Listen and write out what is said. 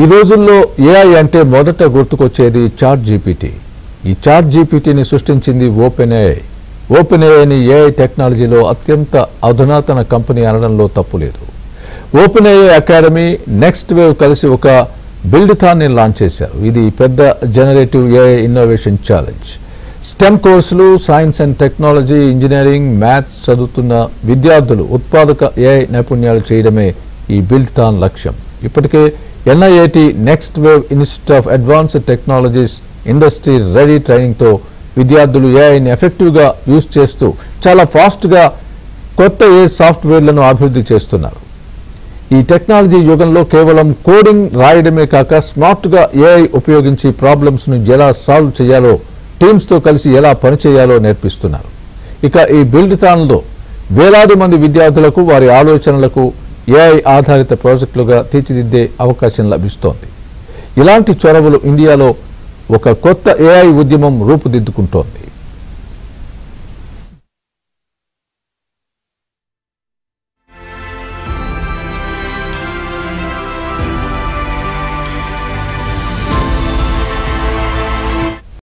ఈ రోజుల్లో ఏఐ అంటే మొదట గుర్తుకొచ్చేది చాట్ జీపీటీ. ఈ చాట్ జీపీటీని సృష్టించింది ఓపెన్ ఏఐని ఏఐ టెక్నాలజీలో అత్యంత అధునాతన కంపెనీ అనడంలో తప్పులేదు. Open AI academy, next wave కలిసి ఒక బిల్డ్థాన్ని లాంచ్ చేశారు. ఇది పెద్ద generative AI innovation challenge. STEM కోర్సులు, science and technology, engineering, maths చదువుతున్న విద్యార్థులు ఉత్పాదక ఏఐ నైపుణ్యాలు చేయడమే ఈ బిల్డ్థాన్ లక్ష్యం. ఇప్పటికే NIIT next wave institute of advanced technologies industry ready ట్రైనింగ్తో విద్యార్థులు ఏఐని ఎఫెక్టివ్గా యూజ్ చేస్తూ చాలా ఫాస్ట్గా కొత్త ఏఐ సాఫ్ట్వేర్లను అభివృద్ధి చేస్తున్నారు. ఈ టెక్నాలజీ యుగంలో కేవలం కోడింగ్ రాయడమే కాక స్మార్ట్గా ఏఐ ఉపయోగించి ప్రాబ్లమ్స్ను ఎలా సాల్వ్ చేయాలో, టీమ్స్తో కలిసి ఎలా పనిచేయాలో నేర్పిస్తున్నారు. ఇక ఈ బిల్డ్థాన్లో వేలాది మంది విద్యార్థులకు వారి ఆలోచనలకు ఏఐ ఆధారిత ప్రాజెక్టులుగా తీర్చిదిద్దే అవకాశం లభిస్తోంది. ఇలాంటి చొరవలు ఇండియాలో ఒక కొత్త ఏఐ ఉద్యమం రూపుదిద్దుకుంటోంది.